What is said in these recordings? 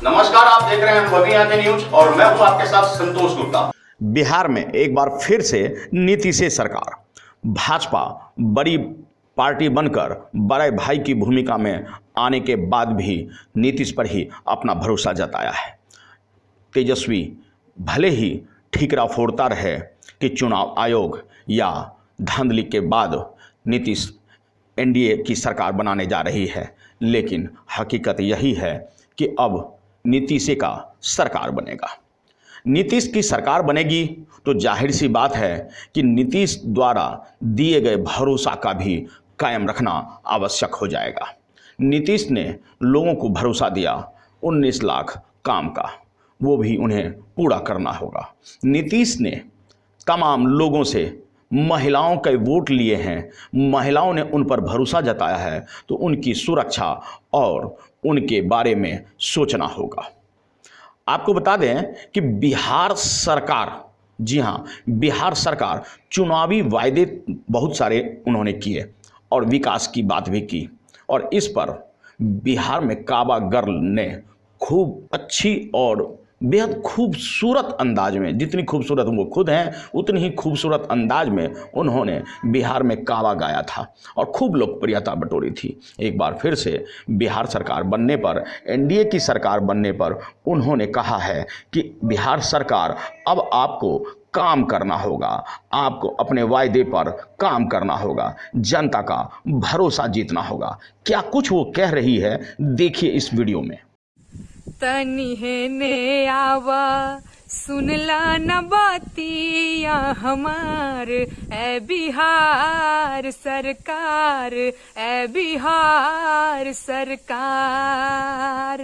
नमस्कार, आप देख रहे हैं बगी आंखें न्यूज और मैं हूं आपके साथ संतोष गुप्ता। बिहार में एक बार फिर से नीतीश सरकार, भाजपा बड़ी पार्टी बनकर बड़े भाई की भूमिका में आने के बाद भी नीतीश पर ही अपना भरोसा जताया है। तेजस्वी भले ही ठीकरा फोड़ता रहे कि चुनाव आयोग या धांधली के बाद नीतीश एनडीए की सरकार बनाने जा रही है, लेकिन हकीकत यही है कि अब नीतीश का सरकार बनेगा। नीतीश की सरकार बनेगी तो जाहिर सी बात है कि नीतीश द्वारा दिए गए भरोसा का भी कायम रखना आवश्यक हो जाएगा। नीतीश ने लोगों को भरोसा दिया 19 लाख काम का, वो भी उन्हें पूरा करना होगा। नीतीश ने तमाम लोगों से महिलाओं के वोट लिए हैं, महिलाओं ने उन पर भरोसा जताया है, तो उनकी सुरक्षा और उनके बारे में सोचना होगा। आपको बता दें कि बिहार सरकार, जी हाँ, बिहार सरकार चुनावी वायदे बहुत सारे उन्होंने किए और विकास की बात भी की, और इस पर बिहार में काबा गर्ल ने खूब अच्छी और बेहद खूबसूरत अंदाज में, जितनी खूबसूरत वो खुद हैं उतनी ही खूबसूरत अंदाज में उन्होंने बिहार में काबा गाया था और खूब लोकप्रियता बटोरी थी। एक बार फिर से बिहार सरकार बनने पर, एनडीए की सरकार बनने पर उन्होंने कहा है कि बिहार सरकार अब आपको काम करना होगा, आपको अपने वायदे पर काम करना होगा, जनता का भरोसा जीतना होगा। क्या कुछ वो कह रही है, देखिए इस वीडियो में। तनी है ने आवा सुनला न बातिया हमार, ए बिहार सरकार, ए बिहार सरकार।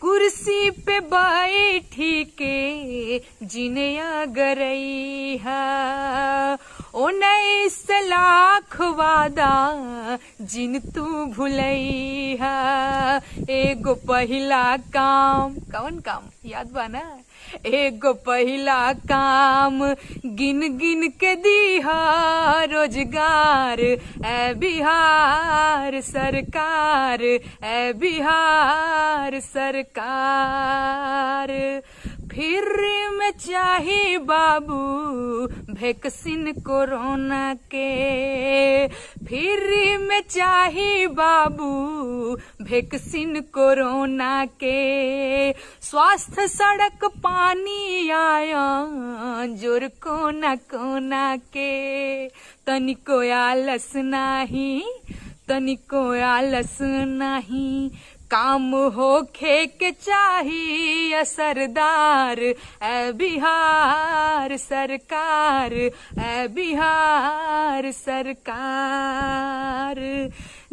कुर्सी पे बैठी के जिनिया गरई है, 19 लाख वादा जिन तू भुलई है। एगो पहिला काम, कौन काम याद बा ना? एगो पहिला काम गिन गिन के दीहा रोजगार, ए बिहार सरकार, ए बिहार सरकार। फिर में चाही बाबू वैक्सीन कोरोना के, फिर में चाही बाबू वैक्सीन कोरोना के। स्वास्थ्य सड़क पानी आया जोर कोना कोना के। तनिको आलस नाही, तनिको आलस नाही, काम होखे के चाहिए सरदार, ए बिहार सरकार, ए बिहार सरकार।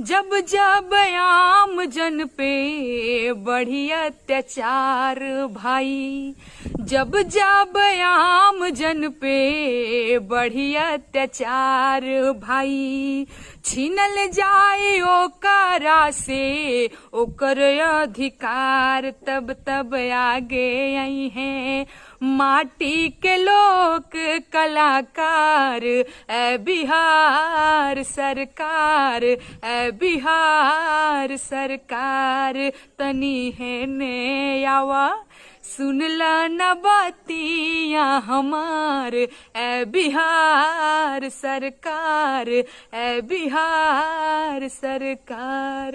जब जब आम जन पे बढ़ी अत्याचार भाई, जब जब आम जन पे बढ़ी अत्याचार भाई, छीनल जाए ओकरा से ओकर अधिकार, तब तब आगे आई हैं माटी के लोक कलाकार, ए बिहार सरकार, ए बिहार सरकार। तनी है ने आवा सुनला न बातिया हमार, ए बिहार सरकार, ए बिहार सरकार।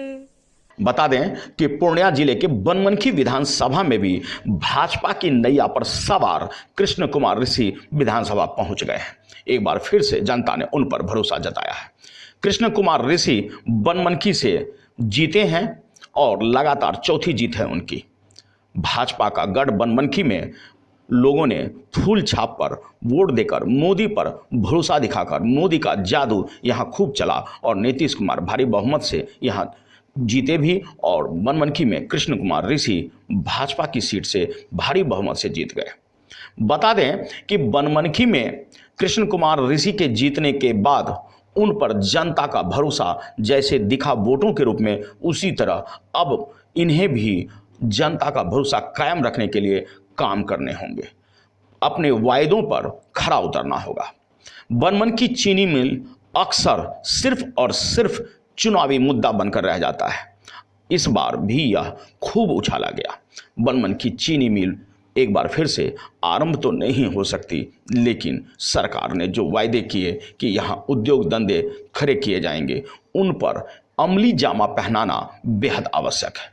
बता दें कि पूर्णिया जिले के बनमनखी विधानसभा में भी भाजपा की नैया पर सवार कृष्ण कुमार ऋषि विधानसभा पहुंच गए हैं। एक बार फिर से जनता ने उन पर भरोसा जताया है। कृष्ण कुमार ऋषि बनमनखी से जीते हैं और लगातार चौथी जीत है उनकी। भाजपा का गढ़ बनमनखी में लोगों ने फूल छाप पर वोट देकर मोदी पर भरोसा दिखाकर, मोदी का जादू यहाँ खूब चला और नीतीश कुमार भारी बहुमत से यहाँ जीते भी, और बनमनखी में कृष्ण कुमार ऋषि भाजपा की सीट से भारी बहुमत से जीत गए। बता दें कि बनमनखी में कृष्ण कुमार ऋषि के जीतने के बाद उन पर जनता का भरोसा जैसे दिखा वोटों के रूप में, उसी तरह अब इन्हें भी जनता का भरोसा कायम रखने के लिए काम करने होंगे, अपने वायदों पर खरा उतरना होगा। बनमनखी चीनी मिल अक्सर सिर्फ और सिर्फ चुनावी मुद्दा बनकर रह जाता है। इस बार भी यह खूब उछाला गया। बनमनखी चीनी मिल एक बार फिर से आरंभ तो नहीं हो सकती, लेकिन सरकार ने जो वायदे किए कि यहाँ उद्योग धंधे खड़े किए जाएंगे, उन पर अमली जामा पहनाना बेहद आवश्यक है।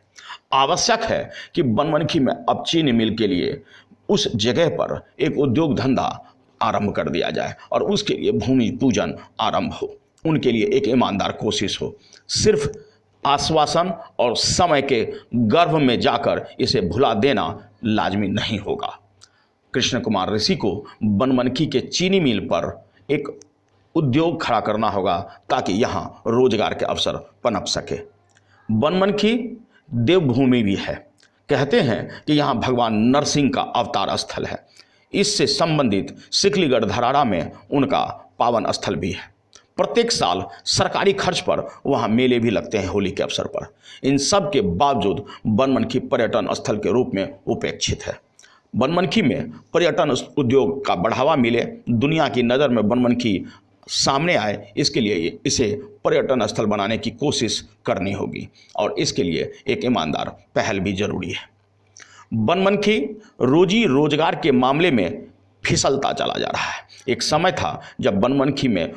आवश्यक है कि बनमनखी में अब चीनी मिल के लिए उस जगह पर एक उद्योग धंधा आरंभ कर दिया जाए और उसके लिए भूमि पूजन आरंभ हो, उनके लिए एक ईमानदार कोशिश हो। सिर्फ आश्वासन और समय के गर्भ में जाकर इसे भुला देना लाजमी नहीं होगा। कृष्ण कुमार ऋषि को बनमनखी के चीनी मिल पर एक उद्योग खड़ा करना होगा ताकि यहाँ रोजगार के अवसर पनप सके। बनमनखी देवभूमि भी है। कहते हैं कि यहाँ भगवान नरसिंह का अवतार स्थल है। इससे संबंधित सिकलीगढ़ धराड़ा में उनका पावन स्थल भी है। प्रत्येक साल सरकारी खर्च पर वहाँ मेले भी लगते हैं होली के अवसर पर। इन सब के बावजूद बनमनखी पर्यटन स्थल के रूप में उपेक्षित है। बनमनखी में पर्यटन उद्योग का बढ़ावा मिले, दुनिया की नज़र में बनमनखी सामने आए, इसके लिए इसे पर्यटन स्थल बनाने की कोशिश करनी होगी और इसके लिए एक ईमानदार पहल भी जरूरी है। बनमनखी रोजी रोजगार के मामले में फिसलता चला जा रहा है। एक समय था जब बनमनखी में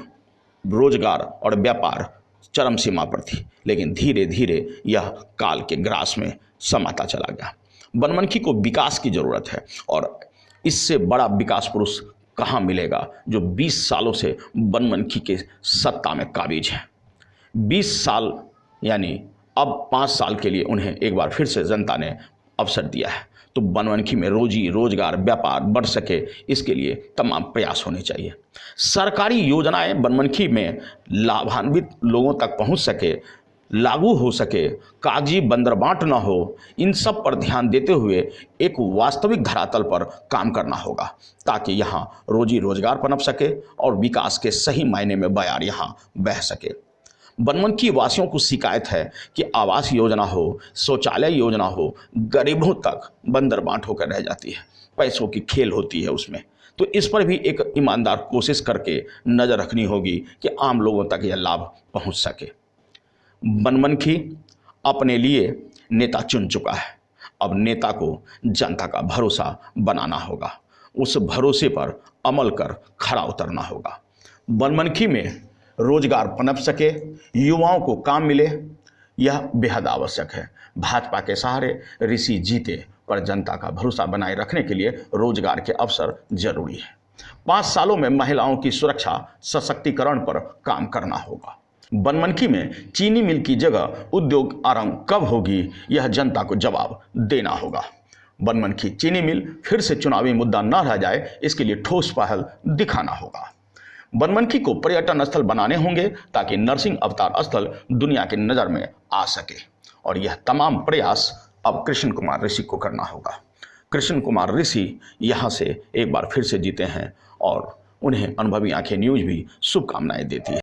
रोजगार और व्यापार चरम सीमा पर थी, लेकिन धीरे धीरे यह काल के ग्रास में समाता चला गया। बनमनखी को विकास की ज़रूरत है और इससे बड़ा विकास पुरुष कहाँ मिलेगा जो 20 सालों से बनमनखी के सत्ता में काबिज है। 20 साल यानी अब 5 साल के लिए उन्हें एक बार फिर से जनता ने अवसर दिया है, तो बनमनखी में रोजी रोजगार व्यापार बढ़ सके, इसके लिए तमाम प्रयास होने चाहिए। सरकारी योजनाएं बनमनखी में लाभान्वित लोगों तक पहुंच सके, लागू हो सके, कागजी बंदरबांट न हो, इन सब पर ध्यान देते हुए एक वास्तविक धरातल पर काम करना होगा ताकि यहाँ रोजी रोजगार पनप सके और विकास के सही मायने में बयार यहाँ बह सके। बनमनखी वासियों को शिकायत है कि आवास योजना हो, शौचालय योजना हो, गरीबों तक बंदरबांट होकर रह जाती है, पैसों की खेल होती है उसमें। तो इस पर भी एक ईमानदार कोशिश करके नज़र रखनी होगी कि आम लोगों तक यह लाभ पहुंच सके। बनमनखी अपने लिए नेता चुन चुका है। अब नेता को जनता का भरोसा बनाना होगा, उस भरोसे पर अमल कर खरा उतरना होगा। बनमनखी में रोजगार पनप सके, युवाओं को काम मिले, यह बेहद आवश्यक है। भाजपा के सहारे ऋषि जीते, पर जनता का भरोसा बनाए रखने के लिए रोजगार के अवसर जरूरी है। 5 सालों में महिलाओं की सुरक्षा सशक्तिकरण पर काम करना होगा। बनमनखी में चीनी मिल की जगह उद्योग आरंभ कब होगी, यह जनता को जवाब देना होगा। बनमनखी चीनी मिल फिर से चुनावी मुद्दा न रह जाए, इसके लिए ठोस पहल दिखाना होगा। बनमनखी को पर्यटन स्थल बनाने होंगे ताकि नरसिंह अवतार स्थल दुनिया की नज़र में आ सके, और यह तमाम प्रयास अब कृष्ण कुमार ऋषि को करना होगा। कृष्ण कुमार ऋषि यहाँ से एक बार फिर से जीते हैं और उन्हें अनुभवी आंखें न्यूज भी शुभकामनाएं देती है।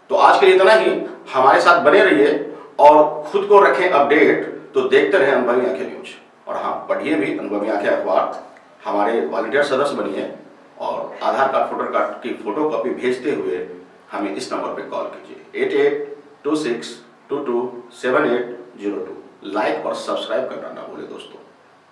तो आज के लिए इतना ही। हमारे साथ बने रहिए और खुद को रखें अपडेट। तो देखते रहें अनुभवी आंखें न्यूज, और हाँ, पढ़िए भी अनुभवी आंखें अखबार। हमारे वॉलंटियर सदस्य बनिए और आधार कार्ड फोटो कार्ड की फोटोकॉपी भेजते हुए हमें इस नंबर पर कॉल कीजिए 8826227802। लाइक और सब्सक्राइब करना ना भूलें दोस्तों।